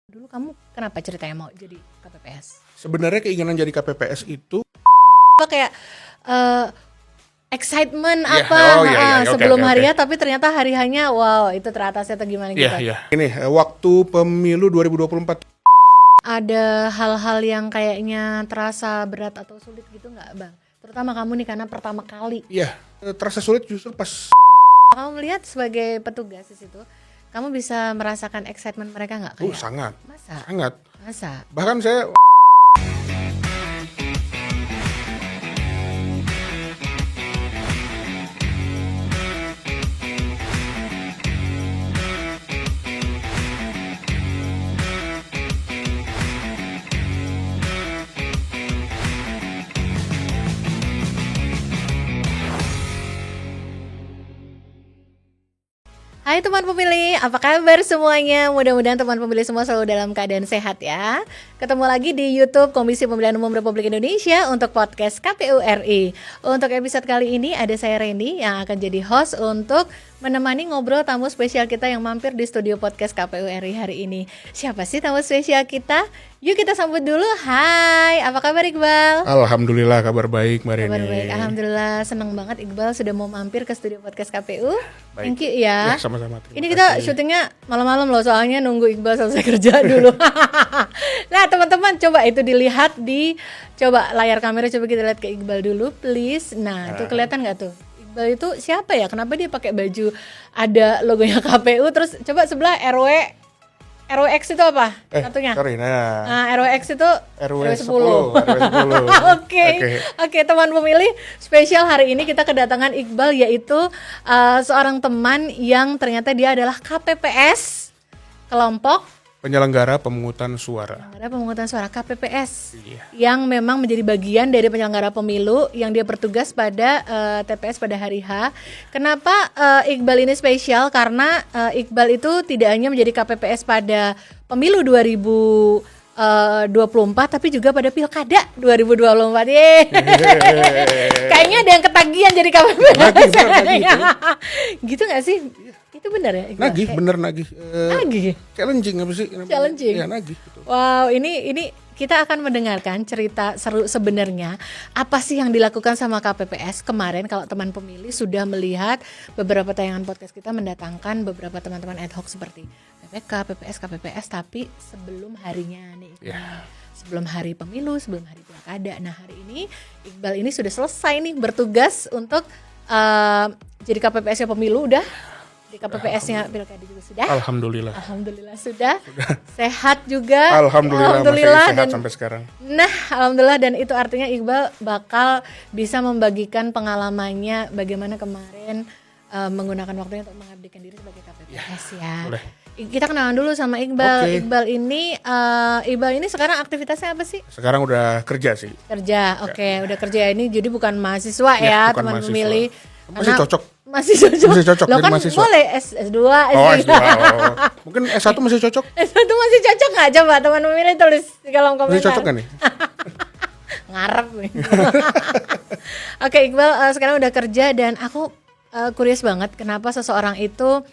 Dulu kamu kenapa ceritanya mau jadi KPPS? Sebenarnya keinginan jadi KPPS itu Apa kayak excitement Iya, apa oke, sebelum oke. hari H tapi ternyata hari H-nya wow itu teratasnya atau gimana gitu? iya. Ini waktu pemilu 2024 Ada hal-hal yang kayaknya terasa berat atau sulit gitu nggak Bang? Terutama kamu nih karena pertama kali. terasa sulit justru pas Kamu melihat sebagai petugas di situ, kamu bisa merasakan excitement mereka nggak kayak? sangat. Masa? Bahkan saya Hai teman pemilih, apa kabar semuanya? Mudah-mudahan teman pemilih semua selalu dalam keadaan sehat ya. Ketemu lagi di YouTube Komisi Pemilihan Umum Republik Indonesia untuk podcast KPU RI. Untuk episode kali ini ada saya Reni yang akan jadi host untuk menemani ngobrol tamu spesial kita yang mampir di studio podcast KPU RI hari ini. Siapa sih tamu spesial kita? Yuk kita sambut dulu. Hai, apa kabar Iqbal? alhamdulillah kabar baik Mbak Reni. Kabar baik, alhamdulillah. Senang banget Iqbal sudah mau mampir ke studio podcast KPU. Baik. Thank you ya. Ya, sama-sama. Terima Ini kita kasih. syutingnya malam-malam loh, soalnya nunggu Iqbal selesai kerja dulu. Nah teman-teman coba itu dilihat di coba layar kamera, coba kita lihat ke Iqbal dulu please. Nah tuh kelihatan nggak tuh Iqbal itu siapa ya? Kenapa dia pakai baju ada logonya KPU? Terus coba sebelah RWX itu apa? Satunya. Sorry, Nah, RWX itu RW 10. Oke, teman pemilih, spesial hari ini kita kedatangan Iqbal, yaitu seorang teman yang ternyata dia adalah KPPS, kelompok Penyelenggara pemungutan suara. penyelenggara pemungutan suara KPPS, Iya. yang memang menjadi bagian dari penyelenggara pemilu yang dia bertugas pada TPS pada hari H. Kenapa Iqbal ini spesial? Karena Iqbal itu tidak hanya menjadi KPPS pada pemilu 2024 tapi juga pada Pilkada 2024. Kayaknya ada yang ketagihan jadi KPPS. Nagih itu. Gitu nggak sih? Itu benar ya Iqbal? Nagih, bener nagih. Nagih. Challenging apa sih? Challenging. Iya, nagih gitu. Wow, ini kita akan mendengarkan cerita seru sebenarnya apa sih yang dilakukan sama KPPS kemarin. Kalau teman pemilih sudah melihat beberapa tayangan podcast kita mendatangkan beberapa teman-teman ad hoc seperti PPK, PPS, KPPS, tapi sebelum harinya nih Iqbal. Ya. Sebelum hari pemilu, sebelum hari pilkada. Nah hari ini Iqbal ini sudah selesai nih bertugas untuk jadi KPPS-nya pemilu udah. Di KPPS-nya pilkada juga sudah. Alhamdulillah. Alhamdulillah sudah. Sehat juga. Alhamdulillah masih sehat dan sampai sekarang. Nah, alhamdulillah, dan itu artinya Iqbal bakal bisa membagikan pengalamannya bagaimana kemarin menggunakan waktunya untuk mengabdikan diri sebagai KPPS ya. Boleh. Kita kenalan dulu sama Iqbal. Oke. Iqbal ini sekarang aktivitasnya apa sih? Sekarang udah kerja sih. Kerja. Oke, udah kerja ini jadi bukan mahasiswa ya, bukan teman mahasiswa. pemilih. Masih cocok. Masih cocok. Masih cocok Lo jadi kan mahasiswa. boleh S2, Oh, S3. S2. Oh. Mungkin S1 masih cocok? S1 masih cocok nggak? Coba teman pemilih tulis di kolom komentar. Masih cocok kan nih? Ngarep nih. Oke Iqbal, sekarang udah kerja dan aku curious banget kenapa seseorang itu,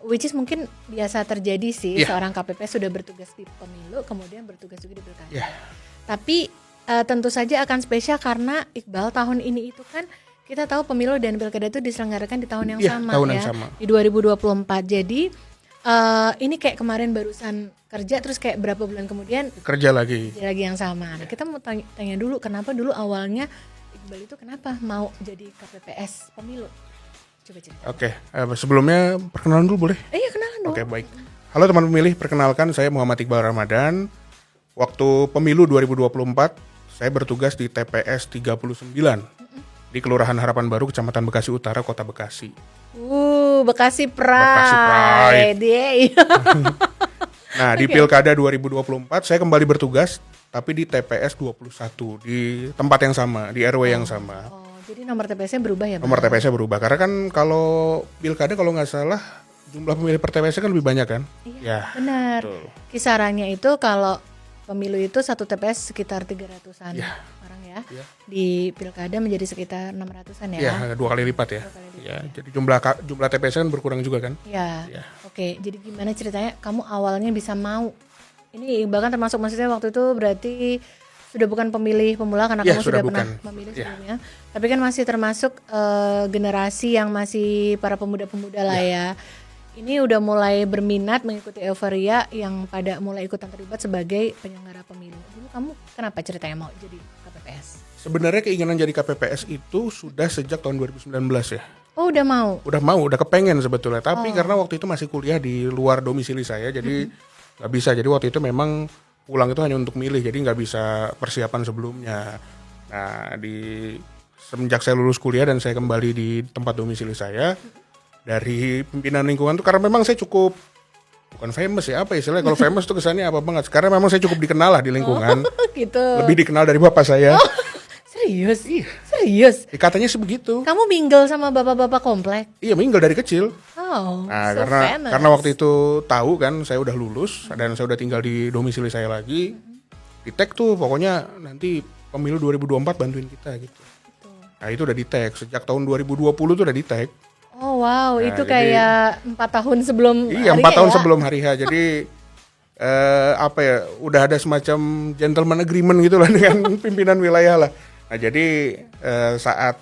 which is mungkin biasa terjadi sih, Iya. seorang KPPS sudah bertugas di pemilu kemudian bertugas juga di pilkada. Iya. Tapi tentu saja akan spesial karena Iqbal tahun ini itu kan kita tahu pemilu dan pilkada itu diselenggarakan di tahun yang Iya, sama tahun ya, yang sama. di 2024. Jadi ini kayak kemarin barusan kerja terus kayak berapa bulan kemudian Kerja lagi. jadi lagi yang sama. Nah, kita mau tanya dulu kenapa dulu awalnya Iqbal itu kenapa mau jadi KPPS pemilu? Coba cerita. Oke, sebelumnya perkenalan dulu boleh? Iya kenalan dong. Oke, baik. Halo teman pemilih, perkenalkan saya Muhammad Iqbal Ramadan. Waktu pemilu 2024, saya bertugas di TPS 39 di Kelurahan Harapan Baru, Kecamatan Bekasi Utara, Kota Bekasi. Bekasi Bekasi Pride. Pride. Yeay. Nah, di Pilkada 2024 saya kembali bertugas tapi di TPS 21 di tempat yang sama, di RW yang sama. Oh, jadi nomor TPS-nya berubah ya, Bang? Nomor TPS-nya berubah karena kan kalau Pilkada kalau nggak salah jumlah pemilih per TPS kan lebih banyak kan? Iya, benar. betul. Kisarannya itu kalau pemilu itu satu TPS sekitar 300-an orang ya. Iya. Di pilkada menjadi sekitar 600-an ya. Iya, 2 kali lipat ya. 2 kali lipat. Ya, jadi jumlah TPS kan berkurang juga kan? Ya. Ya. Oke, jadi gimana ceritanya kamu awalnya bisa mau Ini Iqbal kan termasuk maksudnya waktu itu berarti sudah bukan pemilih pemula karena Iya, kamu sudah sudah pernah bukan. memilih Iya. sebelumnya. Tapi kan masih termasuk generasi yang masih para pemuda-pemuda lah ya. Ini udah mulai berminat mengikuti euforia yang pada mulai ikutan terlibat sebagai penyelenggara pemilu. Dulu kamu kenapa ceritanya mau jadi KPPS? Sebenarnya keinginan jadi KPPS itu sudah sejak tahun 2019 ya. Oh udah mau? Udah kepengen sebetulnya. Tapi karena waktu itu masih kuliah di luar domisili saya, jadi nggak bisa. Jadi waktu itu memang pulang itu hanya untuk milih, jadi nggak bisa persiapan sebelumnya. Nah, semenjak saya lulus kuliah dan saya kembali di tempat domisili saya, dari pimpinan lingkungan tuh karena memang saya cukup bukan famous ya, apa istilahnya, kalau famous tuh kesannya apa banget. Karena memang saya cukup dikenal lah di lingkungan, Gitu. lebih dikenal dari bapak saya. Serius? Serius? Katanya sih begitu. Kamu mingle sama bapak-bapak komplek? Iya, minggal dari kecil. Oh, Nah, so famous. karena waktu itu tahu kan saya udah lulus dan saya udah tinggal di domisili saya lagi. Di tag tuh pokoknya nanti pemilu 2024 bantuin kita gitu. Nah, itu udah di tag sejak tahun 2020 tuh udah di tag. Oh wow, Nah, itu jadi- kayak 4 tahun sebelum Iya, hari 4 tahun ya? sebelum hari H. Jadi apa ya? Udah ada semacam gentleman agreement gitu lah dengan pimpinan wilayah lah. Nah, jadi saat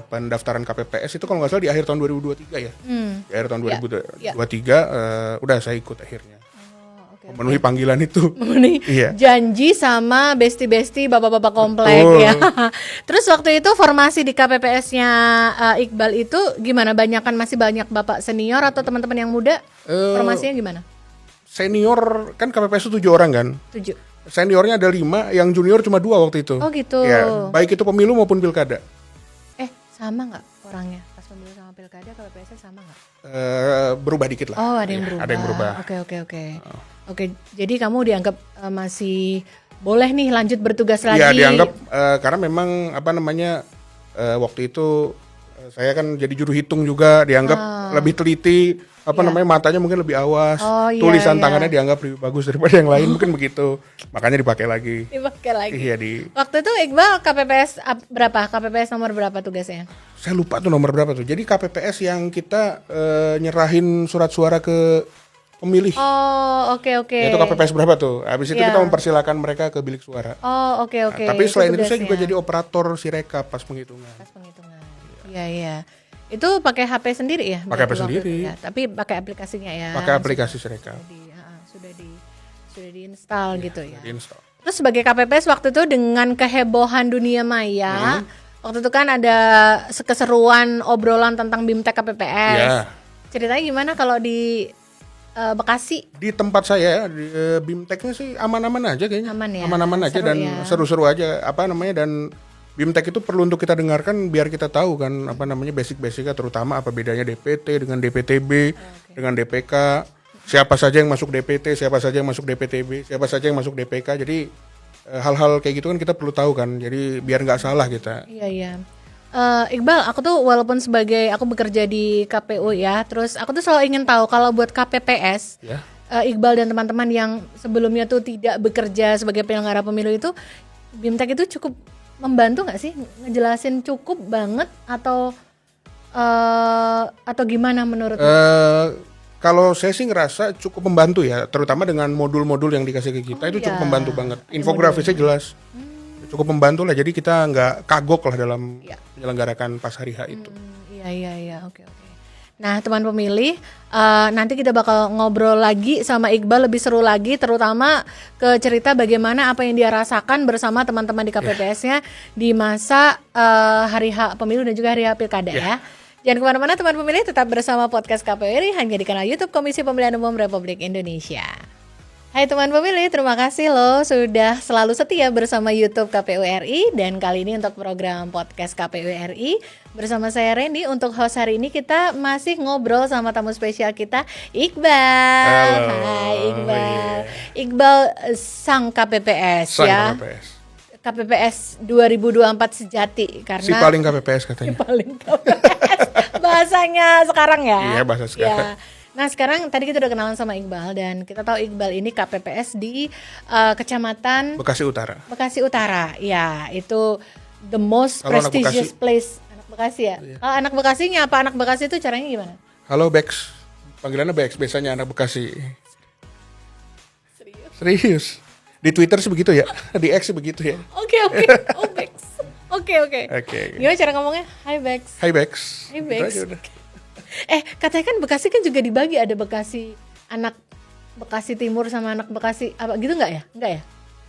pendaftaran KPPS itu kalau nggak salah di akhir tahun 2023 ya. Di akhir tahun 2023 udah saya ikut akhirnya. Oke. Memenuhi panggilan itu. Memenuhi Iya. janji sama besti-besti bapak-bapak komplek Betul. ya. Terus waktu itu formasi di KPPS-nya Iqbal itu gimana? Masih banyak bapak senior atau teman-teman yang muda? Formasinya gimana? Senior kan KPPS itu 7 orang kan. 7. Seniornya ada 5, yang junior cuma 2 waktu itu. Oh gitu. Ya, baik itu pemilu maupun pilkada. Sama nggak orangnya? Pas pemilu sama pilkada KPPS-nya sama nggak? Berubah dikit lah. Oh ada yang Iya, berubah. Ada yang berubah. Oke. Oke, jadi kamu dianggap masih boleh nih lanjut bertugas lagi. Iya, dianggap karena memang apa namanya waktu itu saya kan jadi juru hitung juga, dianggap lebih teliti, namanya matanya mungkin lebih awas, Oh, iya, tulisan iya. tangannya dianggap lebih bagus daripada yang lain, mungkin begitu. Makanya dipakai lagi. Dipakai lagi. Iya Waktu itu Iqbal KPPS berapa? KPPS nomor berapa tugasnya? saya lupa tuh nomor berapa tuh. Jadi KPPS yang kita nyerahin surat suara ke pemilih. Oh, oke. Itu KPPS berapa tuh? Habis itu Iya. kita mempersilakan mereka ke bilik suara. Oh, oke. Nah, tapi selain itu saya tugasnya. juga jadi operator Sirekap pas penghitungan. Pas penghitungan. Iya. Itu pakai HP sendiri ya? Pakai HP berarti waktu sendiri. itu ya? Tapi pakai aplikasinya ya. Pakai aplikasi Sirekap. Sudah diinstal gitu ya. Install. Terus sebagai KPPS waktu itu dengan kehebohan dunia maya, waktu itu kan ada keseruan obrolan tentang BIMTEK KPPS. Iya. Ceritanya gimana kalau di Bekasi? Di tempat saya di BIMTEK-nya sih aman-aman aja kayaknya. Aman ya? Aman-aman aja Seru dan ya? seru-seru aja dan BIMTEK itu perlu untuk kita dengarkan biar kita tahu kan basic-basicnya, terutama apa bedanya DPT dengan DPTB dengan DPK. Siapa saja yang masuk DPT, siapa saja yang masuk DPTB, siapa saja yang masuk DPK. Jadi hal-hal kayak gitu kan kita perlu tahu kan. Jadi biar nggak salah kita. Iya. Iqbal, aku tuh walaupun aku bekerja di KPU ya, terus aku tuh selalu ingin tahu kalau buat KPPS, Ya. Iqbal dan teman-teman yang sebelumnya tuh tidak bekerja sebagai penyelenggara pemilu itu, BIMTEK itu cukup membantu nggak sih? Ngejelasin cukup banget atau gimana menurut? Kalau saya sih ngerasa cukup membantu ya, terutama dengan modul-modul yang dikasih ke kita itu cukup iya. membantu banget. Infografisnya jelas, cukup membantu lah. Jadi kita nggak kagok lah dalam Iya. menyelenggarakan pas hari H itu. Iya, oke. Nah, teman pemilih, nanti kita bakal ngobrol lagi sama Iqbal lebih seru lagi, terutama ke cerita bagaimana apa yang dia rasakan bersama teman-teman di KPPS-nya di masa hari H pemilu dan juga hari H pilkada ya. Jangan kemana-mana teman pemilih, tetap bersama podcast KPU RI hanya di kanal YouTube Komisi Pemilihan Umum Republik Indonesia. Hai teman pemilih, terima kasih loh sudah selalu setia bersama YouTube KPU RI. Dan kali ini untuk program podcast KPU RI bersama saya Randy. Untuk host hari ini kita masih ngobrol sama tamu spesial kita, Iqbal. Halo. Hai Iqbal. Iya. Iqbal sang KPPS Sang ya. KPPS. KPPS 2024 sejati karena Si paling KPPS katanya. paling KPPS bahasanya sekarang ya. Iya, bahasa sekarang. Ya. Nah sekarang tadi kita udah kenalan sama Iqbal dan kita tahu Iqbal ini KPPS di Kecamatan Bekasi Utara. Bekasi Utara. Ya itu the most Kalau anak prestigious Bekasi- place. Anak Bekasi ya. Kalau anak Bekasinya apa? Anak Bekasi itu caranya gimana? Halo Bex, panggilannya Bex, biasanya anak Bekasi. Serius. Di Twitter sih begitu ya. Di X sih begitu ya. Oke. Oh, Bex. Oke. Oke. Gimana cara ngomongnya? Hai Bex. Hai Bex. Hai Bex. Gitu aja udah. Katanya kan Bekasi kan juga dibagi, ada Bekasi anak Bekasi Timur sama anak Bekasi apa gitu nggak ya? Enggak ya?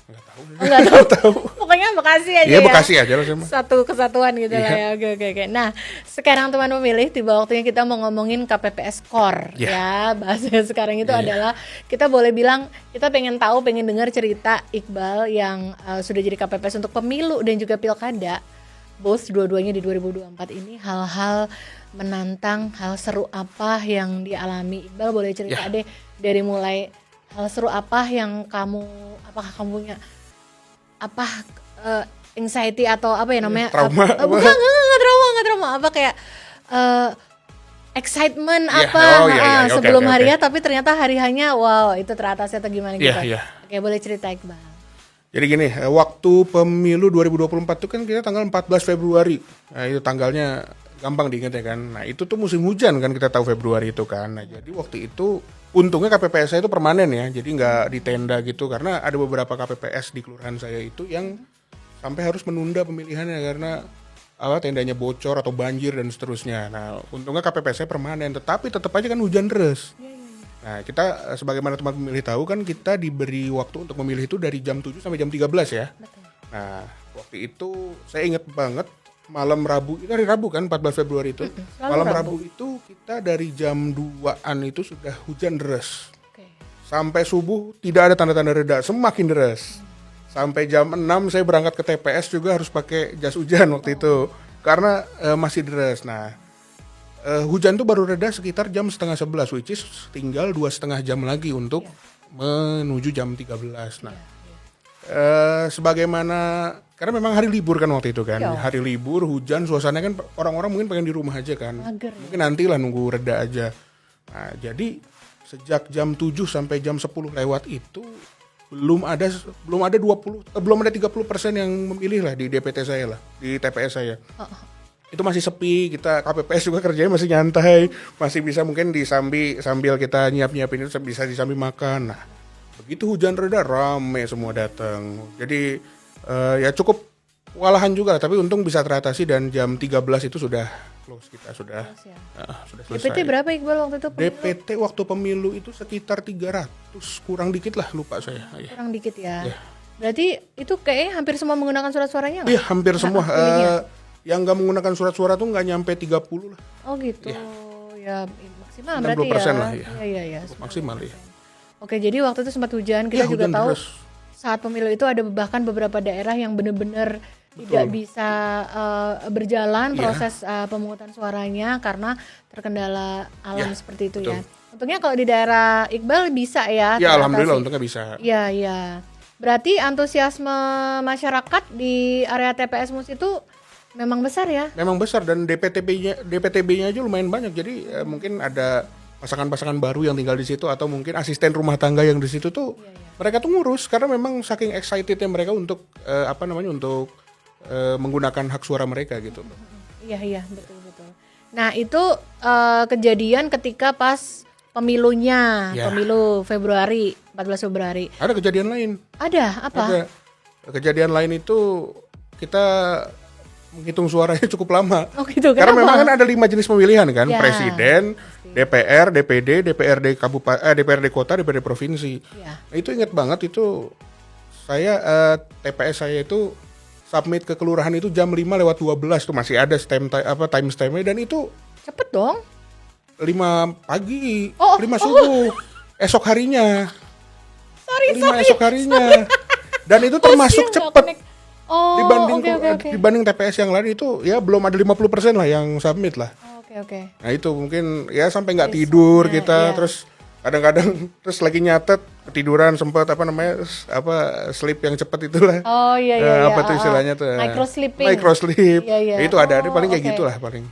Nggak tahu. Nggak tahu. Pokoknya Bekasi aja Iya ya. Bekasi aja lah sama. Satu kesatuan gitu lah Iya. ya. Oke. Nah, sekarang teman pemilih tiba waktunya kita mau ngomongin KPPS Core ya. Bahasanya sekarang itu adalah kita boleh bilang kita pengen dengar cerita Iqbal yang sudah jadi KPPS untuk pemilu dan juga pilkada. Both dua-duanya di 2024 ini hal-hal menantang, hal seru apa yang dialami Iqbal, boleh cerita deh dari mulai hal seru apa yang apakah kamu punya anxiety atau apa ya namanya trauma bukan nggak trauma apa kayak excitement sebelum oke. harinya tapi ternyata hari hanya wow itu teratasnya atau gimana gitu. Oke, boleh cerita Iqbal. Jadi gini, waktu pemilu 2024 itu kan kita tanggal 14 Februari. Nah, itu tanggalnya gampang diingat ya kan. Nah, itu tuh musim hujan kan, kita tahu Februari itu kan. Nah, jadi waktu itu untungnya KPPS saya itu permanen ya. Jadi nggak di tenda gitu karena ada beberapa KPPS di kelurahan saya itu yang sampai harus menunda pemilihannya karena tendanya bocor atau banjir dan seterusnya. Nah, untungnya KPPS saya permanen, tetapi tetap aja kan hujan deras. Nah, kita sebagaimana teman pemilih tahu kan kita diberi waktu untuk memilih itu dari jam 7 sampai jam 13 ya. Betul. Nah, waktu itu saya ingat banget malam Rabu, itu hari Rabu kan 14 Februari itu. Malam Rabu itu kita dari jam 2-an itu sudah hujan deras. Sampai subuh tidak ada tanda-tanda reda, semakin deras. Sampai jam 6 saya berangkat ke TPS juga harus pakai jas hujan waktu itu karena masih deras. Nah, hujan tuh baru reda sekitar jam setengah 11, which is tinggal 2,5 jam lagi untuk menuju jam 13. Nah, sebagaimana karena memang hari libur kan waktu itu kan, hari libur, hujan, suasananya kan orang-orang mungkin pengen di rumah aja kan, mungkin nantilah nunggu reda aja. Nah, jadi sejak jam 7 sampai jam 10 lewat itu belum ada 30% yang memilih lah di DPT saya lah, di TPS saya. Itu masih sepi, kita KPPS juga kerjanya masih nyantai, masih bisa mungkin sambil kita nyiapin itu bisa disambi makan. Nah, begitu hujan reda rame semua datang. Jadi ya cukup kewalahan juga, tapi untung bisa teratasi dan jam 13 itu sudah close, kita sudah selesai. DPT berapa Iqbal waktu itu? DPT waktu pemilu itu sekitar 300, kurang dikit lah, lupa saya. Kurang dikit ya. Berarti itu kayaknya hampir semua menggunakan surat suaranya nggak? Iya, hampir semua. Yang nggak menggunakan surat suara tuh nggak nyampe 30 lah. Oh gitu. Ya maksimal 60% berarti ya. lah ya. Iya. Maksimal ya. Oke, jadi waktu itu sempat hujan, kita juga tahu deras. saat pemilu itu ada bahkan beberapa daerah yang benar-benar tidak bisa berjalan proses pemungutan suaranya karena terkendala alam seperti itu ya. Untungnya kalau di daerah Iqbal bisa ya. Ya alhamdulillah untungnya bisa. Iya. Berarti antusiasme masyarakat di area TPS Mus itu memang besar ya? Memang besar dan DPTB-nya aja lumayan banyak. Jadi mungkin ada pasangan-pasangan baru yang tinggal di situ atau mungkin asisten rumah tangga yang di situ tuh mereka tuh ngurus karena memang saking excitednya mereka untuk untuk menggunakan hak suara mereka gitu. Iya betul. Nah itu kejadian ketika pas pemilunya, pemilu Februari, 14 Februari. Ada kejadian lain. Ada apa? Ada kejadian lain itu kita menghitung suaranya cukup lama. Oh gitu, karena memang kan ada 5 jenis pemilihan kan, presiden, DPR, DPD, DPRD kabupaten, DPRD kota, DPRD provinsi. Nah, itu ingat banget itu saya TPS saya itu submit ke kelurahan itu jam 5:12 tuh masih ada time stamp-nya dan itu cepet dong. 5 pagi, 5 subuh, esok harinya. 5 esok harinya. Dan itu termasuk cepet. Dibanding TPS yang lain itu ya belum ada 50% lah yang submit lah. Oke. Nah itu mungkin ya sampai nggak tidur kita terus kadang-kadang terus lagi nyatet ketiduran sempat sleep yang cepat itulah. Apa tuh istilahnya tuh? Microsleep. Itu ada paling kayak gitulah paling.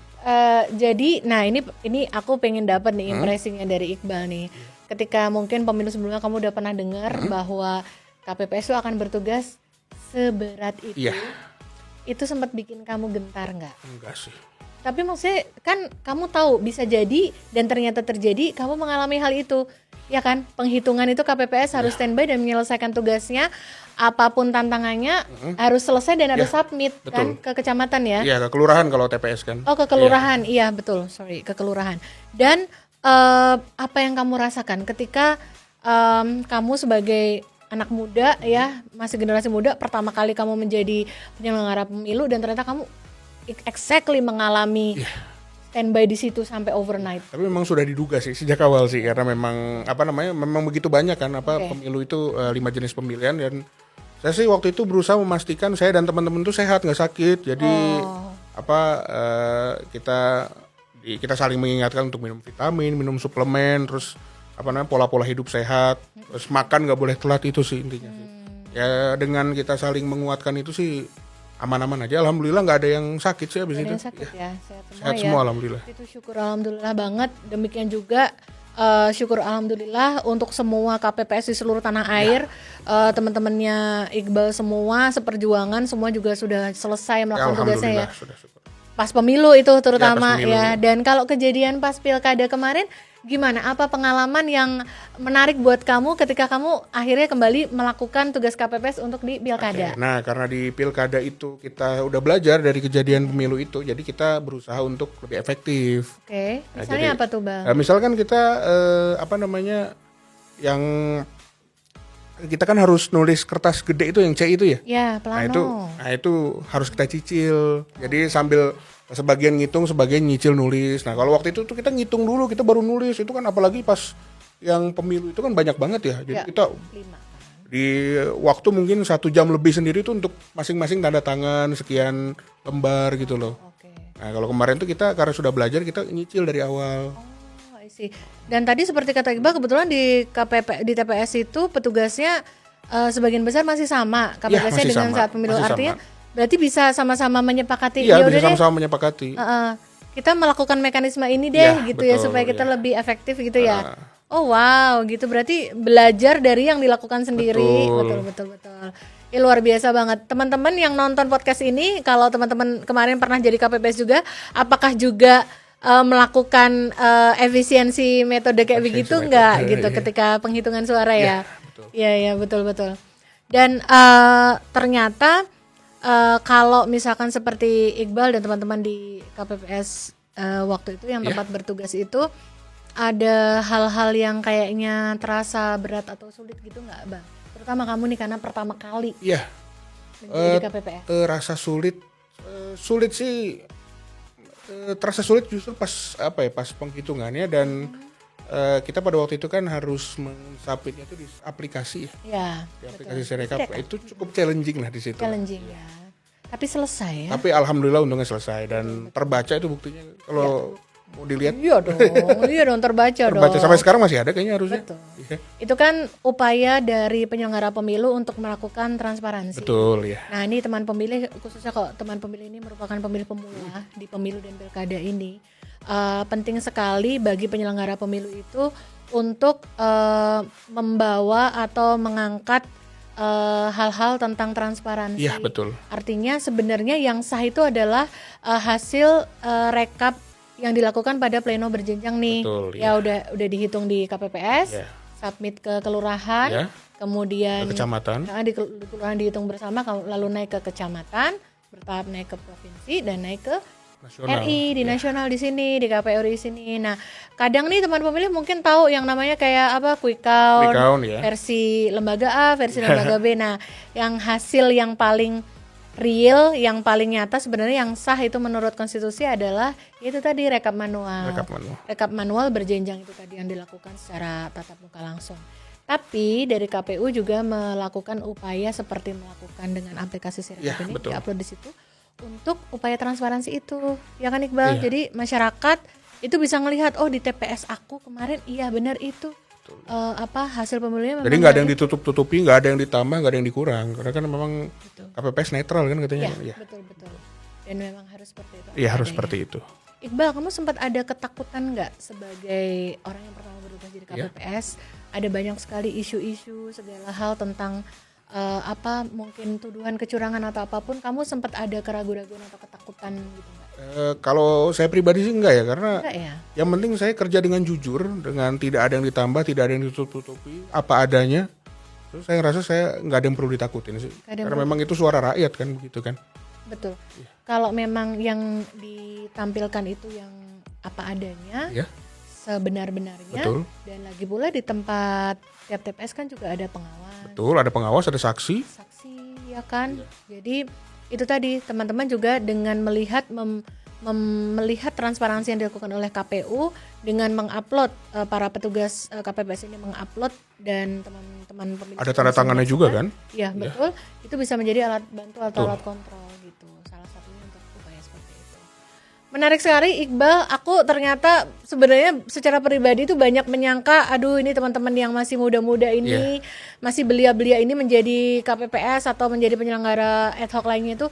Jadi nah ini aku pengen dapat nih impresinya dari Iqbal nih. Ketika mungkin pemilu sebelumnya kamu udah pernah dengar bahwa KPPS itu akan bertugas seberat itu. Itu sempat bikin kamu gentar nggak? Enggak sih. Tapi maksudnya kan kamu tahu bisa jadi dan ternyata terjadi kamu mengalami hal itu. Ya kan? Penghitungan itu KPPS harus standby dan menyelesaikan tugasnya, apapun tantangannya harus selesai dan harus submit kan ke kecamatan ya. Iya, ke kelurahan kalau TPS kan. Oh, ke kelurahan. Iya, betul. Sorry, ke kelurahan. Dan apa yang kamu rasakan ketika kamu sebagai anak muda ya, masih generasi muda, pertama kali kamu menjadi penyelenggara pemilu dan ternyata kamu exactly mengalami standby di situ sampai overnight. Tapi memang sudah diduga sih sejak awal sih, karena memang memang begitu banyak kan pemilu itu 5 jenis pemilihan, dan saya sih waktu itu berusaha memastikan saya dan teman-teman itu sehat, nggak sakit. Jadi kita saling mengingatkan untuk minum vitamin, minum suplemen, terus pola-pola hidup sehat, terus makan nggak boleh telat, itu sih intinya sih. Ya dengan kita saling menguatkan itu sih aman-aman aja. Alhamdulillah nggak ada yang sakit sih abis itu. Ada yang sakit ya, sehat semua alhamdulillah. Itu syukur alhamdulillah banget. Demikian juga syukur alhamdulillah untuk semua KPPS di seluruh tanah air, teman-temannya Iqbal semua seperjuangan semua juga sudah selesai melakukan tugasnya ya. Sudah syukur. Pas pemilu itu terutama pas pemilu. ya. Dan kalau kejadian pas pilkada kemarin gimana? Apa pengalaman yang menarik buat kamu ketika kamu akhirnya kembali melakukan tugas KPPS untuk di pilkada? Nah, karena di pilkada itu kita udah belajar dari kejadian pemilu itu, jadi kita berusaha untuk lebih efektif. Oke, misalnya apa tuh Bang? Misalkan kita yang kita kan harus nulis kertas gede itu yang C itu ya. Ya, plano. Nah itu harus kita cicil. Jadi sambil sebagian ngitung, sebagian nyicil nulis. Nah kalau waktu itu tuh kita ngitung dulu, kita baru nulis. Itu kan apalagi pas yang pemilu itu kan banyak banget ya. Jadi kita 5. di waktu mungkin 1 jam lebih sendiri tuh untuk masing-masing tanda tangan sekian lembar gitu loh. Oke. Nah kalau kemarin tuh kita karena sudah belajar, kita nyicil dari awal. I see. Dan tadi seperti kata Iqbal, kebetulan di TPS itu petugasnya sebagian besar masih sama KPPS-nya dengan saat pemilu, artinya berarti bisa sama-sama menyepakati. Iya, bisa sama-sama menyepakati. Kita melakukan mekanisme ini deh, gitu betul, ya, supaya kita lebih efektif gitu ya. Oh wow, gitu berarti belajar dari yang dilakukan sendiri. Betul. Luar biasa banget. Teman-teman yang nonton podcast ini, kalau teman-teman kemarin pernah jadi KPPS juga, apakah juga melakukan efisiensi metode kayak begitu enggak gitu ketika penghitungan suara ya? Iya, betul. Dan ternyata kalau misalkan seperti Iqbal dan teman-teman di KPPS waktu itu yang tempat bertugas itu, ada hal-hal yang kayaknya terasa berat atau sulit gitu nggak Bang? Terutama kamu nih karena pertama kali menjadi KPPS. Terasa sulit sih. Terasa sulit justru pas pas penghitungannya, dan kita pada waktu itu kan harus mensubmitnya itu di aplikasi ya. Di aplikasi Sirekap. Itu cukup challenging lah di situ. Challenging ya. Tapi selesai ya. Tapi alhamdulillah untungnya selesai dan terbaca itu buktinya. Kalau mau dilihat. Iya dong terbaca dong. Sampai sekarang masih ada kayaknya harusnya. Betul. Iya. Itu kan upaya dari penyelenggara pemilu untuk melakukan transparansi. Betul ya. Nah ini teman pemilih, khususnya kalau teman pemilih ini merupakan pemilih pemula di pemilu dan pilkada ini, penting sekali bagi penyelenggara pemilu itu untuk membawa atau mengangkat hal-hal tentang transparansi. Iya betul. Artinya sebenarnya yang sah itu adalah hasil rekap yang dilakukan pada pleno berjenjang nih. Betul, ya udah dihitung di KPPS, submit ke kelurahan, kemudian ke kecamatan. Di kelurahan dihitung bersama, lalu naik ke kecamatan, bertahap naik ke provinsi dan naik ke nasional. RI di nasional di sini, di KPU di sini. Nah, kadang nih teman pemilih mungkin tahu yang namanya kayak quick count versi lembaga A, versi lembaga B. Nah, yang hasil yang paling real, yang paling nyata sebenarnya yang sah itu menurut konstitusi adalah itu tadi rekap manual. Rekap manual berjenjang itu tadi yang dilakukan secara tatap muka langsung. Tapi dari KPU juga melakukan upaya seperti melakukan dengan aplikasi Sirekap ini, diupload di situ untuk upaya transparansi itu. Ya kan Iqbal? Jadi masyarakat itu bisa ngelihat, oh di TPS aku kemarin iya benar itu. Hasil pemilunya memang. Jadi nggak ada yang ditutup-tutupi, nggak ada yang ditambah, nggak ada yang dikurang, karena kan memang KPPS netral kan katanya. Iya. Betul. Dan memang harus seperti itu. Iya harus seperti itu. Iqbal, kamu sempat ada ketakutan nggak sebagai orang yang pertama bertugas jadi KPPS? Ada banyak sekali isu-isu segala hal tentang mungkin tuduhan kecurangan atau apapun. Kamu sempat ada keraguan-raguan atau ketakutan gitu nggak? Kalau saya pribadi sih enggak ya, karena Enggak ya? yang penting saya kerja dengan jujur, dengan tidak ada yang ditambah, tidak ada yang ditutup-tutupi, apa adanya. Terus saya ngerasa saya nggak ada yang perlu ditakutin sih, Nggak ada yang karena memang itu suara rakyat kan, begitu kan. Betul. Kalau memang yang ditampilkan itu yang apa adanya, Ya, sebenar-benarnya, betul. dan lagi pula di tempat tiap TPS kan juga ada pengawas, Betul, ada pengawas, ada saksi. saksi, ya kan. Jadi itu tadi teman-teman juga dengan melihat melihat transparansi yang dilakukan oleh KPU dengan mengupload para petugas KPPS ini mengupload dan teman-teman pemilih Ada tanda tangannya juga kan? Iya betul, itu bisa menjadi alat bantu atau alat kontrol gitu. Salah satunya untuk upaya seperti itu. Menarik sekali Iqbal, aku ternyata sebenarnya secara pribadi itu banyak menyangka, aduh ini teman-teman yang masih muda-muda ini, masih belia-belia ini menjadi KPPS atau menjadi penyelenggara ad hoc lainnya itu,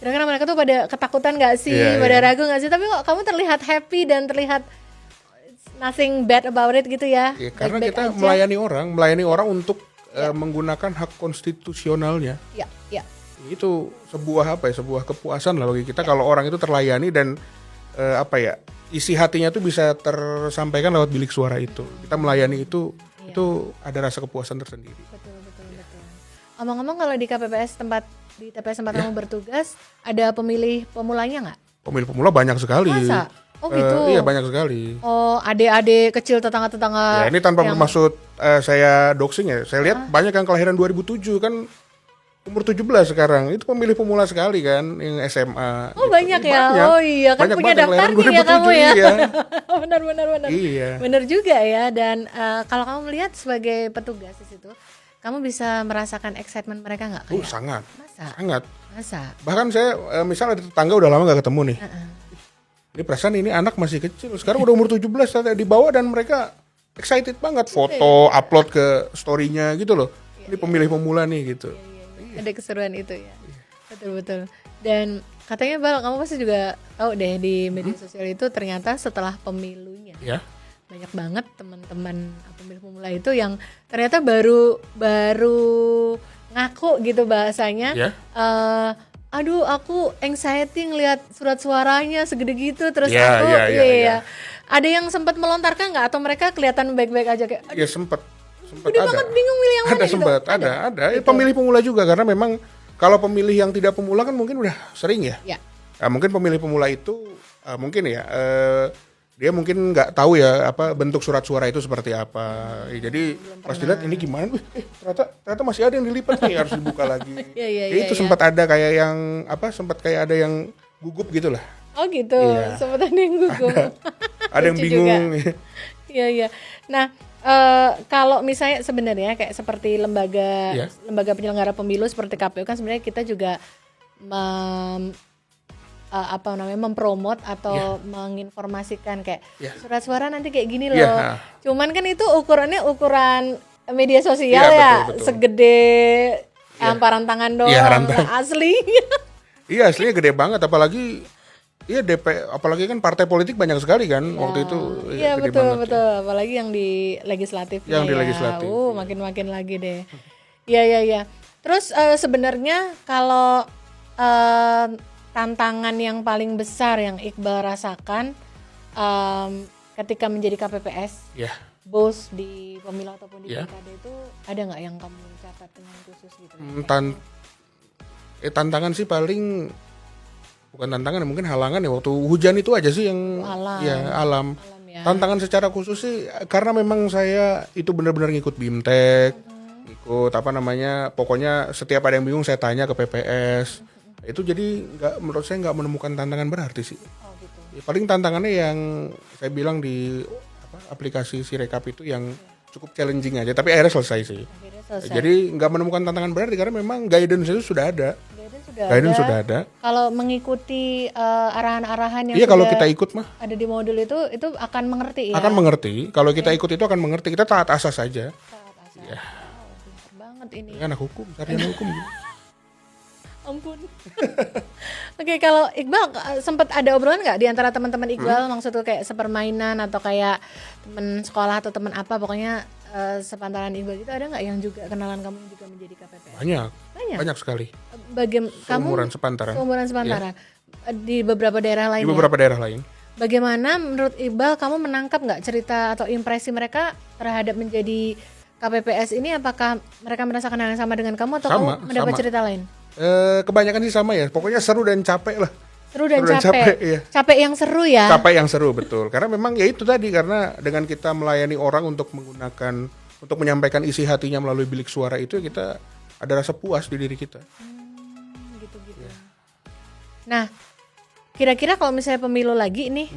kira-kira mereka tuh pada ketakutan nggak sih, pada ragu nggak sih? Tapi kok kamu terlihat happy dan terlihat nothing bad about it gitu ya? Ya, karena Baik-baik kita aja. melayani orang untuk menggunakan hak konstitusionalnya. Ya, ya. Itu sebuah sebuah kepuasan lah bagi kita kalau orang itu terlayani dan isi hatinya tuh bisa tersampaikan lewat bilik suara itu. Kita melayani itu ada rasa kepuasan tersendiri. Betul. Omong-omong kalau di TPS tempat kamu bertugas, ada pemilih pemulanya nggak? Pemilih pemula banyak sekali. Masa? Oh gitu. Iya banyak sekali. Oh, adik-adik kecil tetangga-tetangga. Ya ini tanpa bermaksud saya doxing ya. Saya lihat banyak yang kelahiran 2007 kan umur 17 sekarang. Itu pemilih pemula sekali kan yang SMA. Oh gitu. banyak ya. Banyak. Oh iya kan Banyak punya banget yang daftar kelahiran nih ya kamu ya. 2007, iya. Benar. Iya. Benar juga ya. Dan kalau kamu melihat sebagai petugas di situ, kamu bisa merasakan excitement mereka nggak? Kayak, Sangat. Masa? Sangat. Bahkan saya misalnya ada tetangga udah lama gak ketemu nih. Ini perasaan ini anak masih kecil. Sekarang udah umur 17 saya dibawa dan mereka excited banget foto, upload ke story-nya gitu loh. Ini pemilih pemula nih gitu. Ada keseruan itu ya. Betul. Dan katanya Bal, kamu pasti juga tahu deh di media sosial itu ternyata setelah pemilunya Ya. banyak banget teman-teman pemilih pemula itu yang ternyata baru ngaku gitu bahasanya. Ya. Aduh aku anxiety ngelihat surat suaranya segede gitu terus Ya, aku ya. Ada yang sempat melontarkan nggak atau mereka kelihatan baik-baik aja kayak Ya sempat gede ada. banget bingung milih yang mana Ada gitu. sempat, ada. Pemilih pemula juga karena memang kalau pemilih yang tidak pemula kan mungkin udah sering ya. Ya. Nah, mungkin pemilih pemula itu mungkin ya dia mungkin nggak tahu ya bentuk surat suara itu seperti apa. Jadi pas dilihat ini gimana? Ternyata masih ada yang dilipat nih harus dibuka lagi. Iya, Itu sempat ada kayak yang sempat kayak ada yang gugup gitu lah. Oh gitu, Iya. sempat ada yang gugup. Ada yang Lucu bingung. Iya. Nah, kalau misalnya sebenarnya kayak seperti lembaga Iya. penyelenggara pemilu seperti KPU kan sebenarnya kita juga mempromot atau menginformasikan kayak surat suara nanti kayak gini loh. Iya. Cuman kan itu ukurannya ukuran media sosial Iya, ya, betul. segede hamparan tangan doang. Iya, rantang. Asli. Iya aslinya gede banget apalagi apalagi kan partai politik banyak sekali kan waktu itu. Iya gede banget. betul. Apalagi yang di legislatif. Yang di legislatif, makin lagi deh. Iya. Terus sebenarnya kalau tantangan yang paling besar yang Iqbal rasakan ketika menjadi KPPS, both di pemilu ataupun di pilkada itu ada nggak yang kamu catat dengan khusus gitu? Tantangan sih paling bukan tantangan mungkin halangan ya waktu hujan itu aja sih yang alam. Ya. Tantangan secara khusus sih karena memang saya itu benar-benar ngikut BIMTEK, ikut pokoknya setiap ada yang bingung saya tanya ke PPS. Itu jadi menurut saya nggak menemukan tantangan berarti sih. Oh gitu. Ya, paling tantangannya yang saya bilang di aplikasi Sirekap itu yang cukup challenging aja, tapi akhirnya selesai sih. Jadi nggak menemukan tantangan berarti karena memang guidance itu sudah ada. Guidance sudah ada. Kalau mengikuti arahan-arahan yang Iya kalau kita ikut mah ada di modul itu akan mengerti ya. akan mengerti. Kalau kita ikut itu akan mengerti. Kita taat asas saja. Taat asas. Pintar banget ini. Ya, anak hukum, sarjana hukum. Ampun. Oke, kalau Iqbal sempat ada obrolan nggak di antara teman-teman Iqbal, maksudnya kayak sepermainan atau kayak teman sekolah atau teman apa, pokoknya sepantaran Iqbal itu ada nggak yang juga kenalan kamu yang juga menjadi KPPS? Banyak sekali. Seumuran sepantaran. Seumuran sepantaran. di beberapa daerah lain di beberapa daerah lain. Bagaimana menurut Iqbal kamu menangkap nggak cerita atau impresi mereka terhadap menjadi KPPS ini? Apakah mereka merasakan hal yang sama dengan kamu atau Sama, kamu mendapat sama. cerita lain? Kebanyakan sih sama ya, pokoknya seru dan capek lah. Seru dan Seru dan capek. capek, iya. Capek yang seru ya. Capek yang seru, betul. Karena memang ya itu tadi, karena dengan kita melayani orang untuk menyampaikan isi hatinya melalui bilik suara itu, kita ada rasa puas di diri kita. Gitu-gitu. Nah, kira-kira kalau misalnya pemilu lagi nih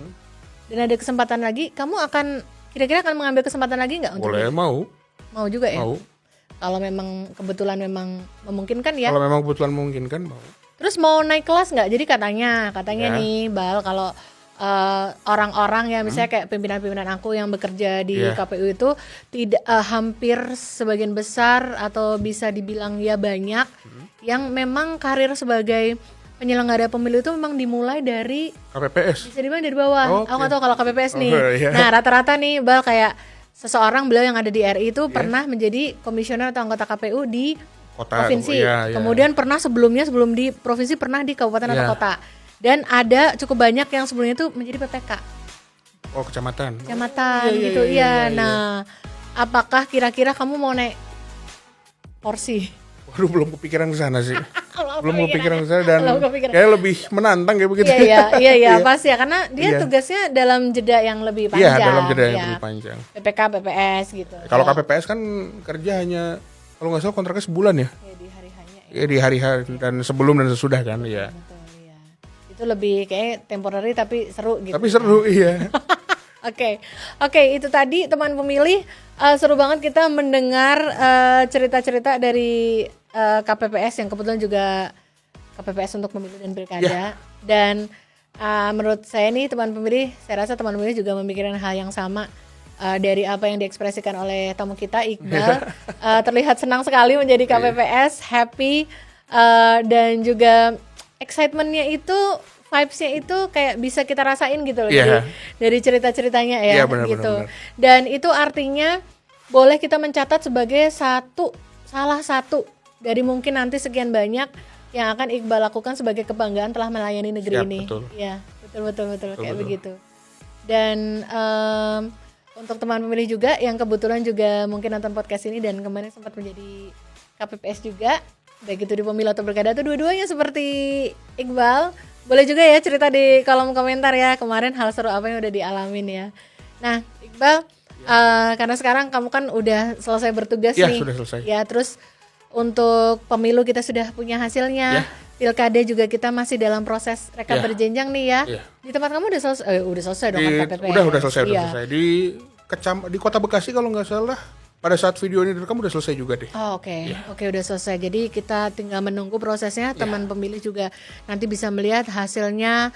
dan ada kesempatan lagi, kamu kira-kira akan mengambil kesempatan lagi nggak untuk Boleh, ini? Mau juga ya? mau. Kalau memang kebetulan memang memungkinkan ya. Kalau memang kebetulan memungkinkan, mau. Terus mau naik kelas nggak? Jadi katanya Ya. nih Bal, kalau orang-orang ya misalnya kayak pimpinan-pimpinan aku yang bekerja di Ya. KPU itu tidak hampir sebagian besar atau bisa dibilang ya banyak yang memang karir sebagai penyelenggara pemilu itu memang dimulai dari KPPS. bisa dibilang dari bawah. Oke. Aku nggak tahu kalau KPPS nih. Oh, iya. Nah rata-rata nih Bal, kayak seseorang beliau yang ada di RI itu pernah menjadi komisioner atau anggota KPU di Kota, provinsi. iya. Kemudian pernah sebelum di provinsi, pernah di kabupaten atau Iya. kota. Dan ada cukup banyak yang sebelumnya itu menjadi PPK, Oh, kecamatan. kecamatan Iya, gitu. iya, iya, iya. Nah, apakah kira-kira kamu mau naik porsi? Waduh, belum kepikiran ke sana sih. belum kepikiran ke sana, dan Belum kepikiran. kayak lebih menantang kayak begitu. Iya, pasti ya, karena dia Iya. tugasnya dalam jeda yang lebih Iya, panjang. dalam jeda yang ya. lebih panjang. PPK, PPS gitu. Kalau KPPS kan kerja hanya, kalau nggak salah kontraknya sebulan ya. Ya, di hari-harinya ya. Ya, di hari-hari dan sebelum dan sesudah kan, ya. Betul, ya. Itu lebih kayak temporary tapi seru gitu. Tapi seru, iya. Oke, itu tadi teman pemilih, seru banget kita mendengar cerita-cerita dari KPPS yang kebetulan juga KPPS untuk pemilu dan pilkada. Dan menurut saya nih teman pemilih, saya rasa teman pemilih juga memikirkan hal yang sama dari apa yang diekspresikan oleh tamu kita Iqbal. Terlihat senang sekali menjadi KPPS, happy, dan juga excitementnya itu, vibes-nya itu kayak bisa kita rasain gitu loh. Iya. Dari cerita-ceritanya ya, Iya, benar, gitu. benar, benar. Dan itu artinya boleh kita mencatat sebagai salah satu dari mungkin nanti sekian banyak yang akan Iqbal lakukan sebagai kebanggaan telah melayani negeri Siap, ini. betul. Iya, betul kayak betul. begitu. Dan untuk teman pemilih juga yang kebetulan juga mungkin nonton podcast ini dan kemarin sempat menjadi KPPS juga, baik itu di pemilu atau pilkada atau dua-duanya seperti Iqbal, boleh juga ya cerita di kolom komentar ya kemarin hal seru apa yang udah dialamin ya. Nah Iqbal, karena sekarang kamu kan udah selesai bertugas Ya, nih. sudah selesai. Ya, terus untuk pemilu kita sudah punya hasilnya. Ya. Pilkada juga kita masih dalam proses rekap Ya. berjenjang nih ya. Ya. Di tempat kamu udah selesai dong kan KPPS. Udah selesai, Iya. Di Kota Bekasi kalau nggak salah, pada saat video ini direkam udah selesai juga deh. Oh, oke, udah selesai. Jadi kita tinggal menunggu prosesnya. Teman pemilih juga nanti bisa melihat hasilnya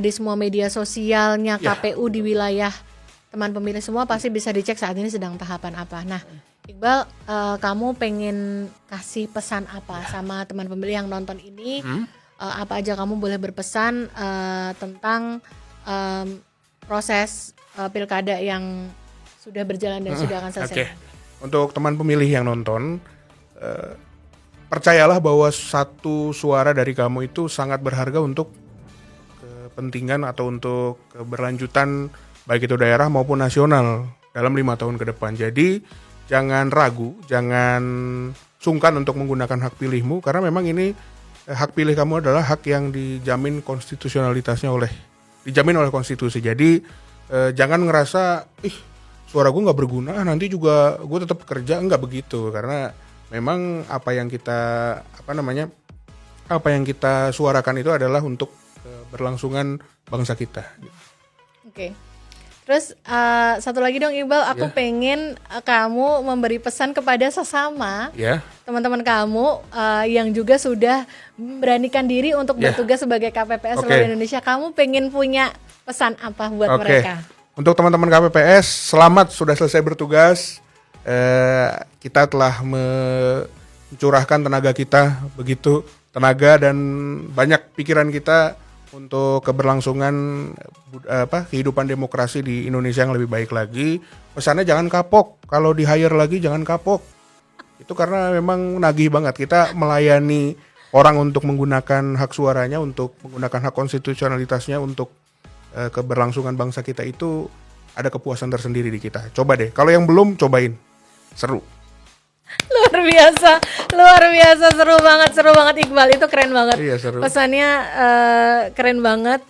di semua media sosialnya KPU di wilayah teman pemilih semua pasti bisa dicek saat ini sedang tahapan apa. Nah, Iqbal, kamu pengen kasih pesan apa sama teman pemilih yang nonton ini? Apa aja kamu boleh berpesan tentang proses pilkada yang sudah berjalan dan sudah akan selesai. Oke. Untuk teman pemilih yang nonton, percayalah bahwa satu suara dari kamu itu sangat berharga untuk kepentingan atau untuk keberlanjutan baik itu daerah maupun nasional dalam 5 tahun ke depan. Jadi jangan ragu, jangan sungkan untuk menggunakan hak pilihmu, karena memang ini hak pilih kamu adalah hak yang dijamin konstitusionalitasnya dijamin oleh konstitusi. Jadi jangan ngerasa suara gue nggak berguna, nanti juga gue tetap kerja, nggak begitu, karena memang apa yang kita suarakan itu adalah untuk keberlangsungan bangsa kita. Oke. Terus satu lagi dong Iqbal, aku pengen kamu memberi pesan kepada sesama Ya. teman-teman kamu yang juga sudah memberanikan diri untuk bertugas sebagai KPPS seluruh Indonesia. Kamu pengen punya pesan apa buat mereka? Untuk teman-teman KPPS, selamat sudah selesai bertugas. Kita telah mencurahkan tenaga kita, tenaga dan banyak pikiran kita untuk keberlangsungan kehidupan demokrasi di Indonesia yang lebih baik lagi. Pesannya jangan kapok, kalau di hire lagi jangan kapok. Itu karena memang nagih banget, kita melayani orang untuk menggunakan hak suaranya, untuk menggunakan hak konstitusionalitasnya untuk keberlangsungan bangsa kita itu ada kepuasan tersendiri di kita. Coba deh, kalau yang belum cobain, seru. Luar biasa, seru banget Iqbal, itu keren banget. Iya, seru. Pesannya keren banget,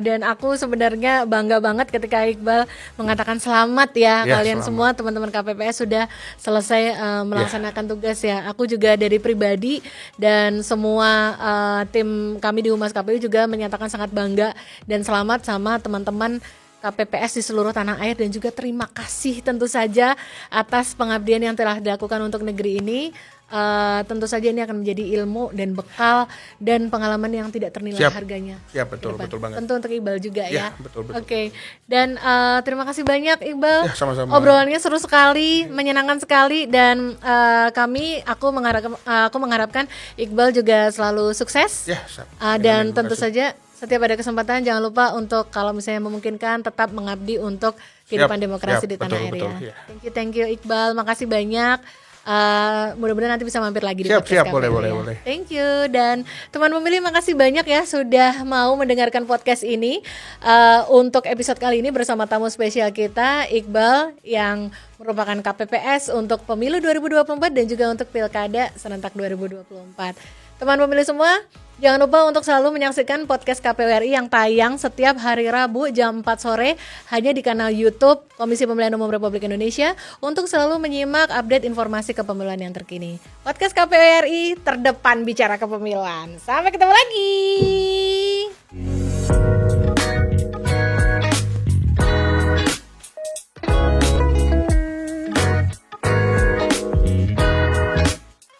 dan aku sebenarnya bangga banget ketika Iqbal mengatakan selamat ya, kalian selamat. semua teman-teman KPPS sudah selesai melaksanakan tugas ya. Aku juga dari pribadi dan semua tim kami di Humas KPU juga menyatakan sangat bangga dan selamat sama teman-teman KPPS di seluruh tanah air, dan juga terima kasih tentu saja atas pengabdian yang telah dilakukan untuk negeri ini. Tentu saja ini akan menjadi ilmu dan bekal dan pengalaman yang tidak ternilai harganya. Siap, betul banget. Tentu untuk Iqbal juga ya. Betul. Oke. Dan terima kasih banyak Iqbal. Ya, sama-sama. Obrolannya seru sekali, menyenangkan sekali, dan aku mengharapkan Iqbal juga selalu sukses. Ya, Dan tentu saja setiap ada kesempatan jangan lupa untuk kalau misalnya memungkinkan tetap mengabdi untuk kehidupan demokrasi di tanah air ya. Thank you Iqbal, makasih banyak. Mudah-mudahan nanti bisa mampir lagi di podcast KPU. Boleh. Thank you. Dan teman pemilih, makasih banyak ya sudah mau mendengarkan podcast ini. Untuk episode kali ini bersama tamu spesial kita Iqbal yang merupakan KPPS untuk pemilu 2024 dan juga untuk Pilkada serentak 2024. Teman pemilih semua, jangan lupa untuk selalu menyaksikan podcast KPU RI yang tayang setiap hari Rabu jam 4 sore hanya di kanal YouTube Komisi Pemilihan Umum Republik Indonesia untuk selalu menyimak update informasi kepemiluan yang terkini. Podcast KPU RI terdepan bicara kepemiluan. Sampai ketemu lagi.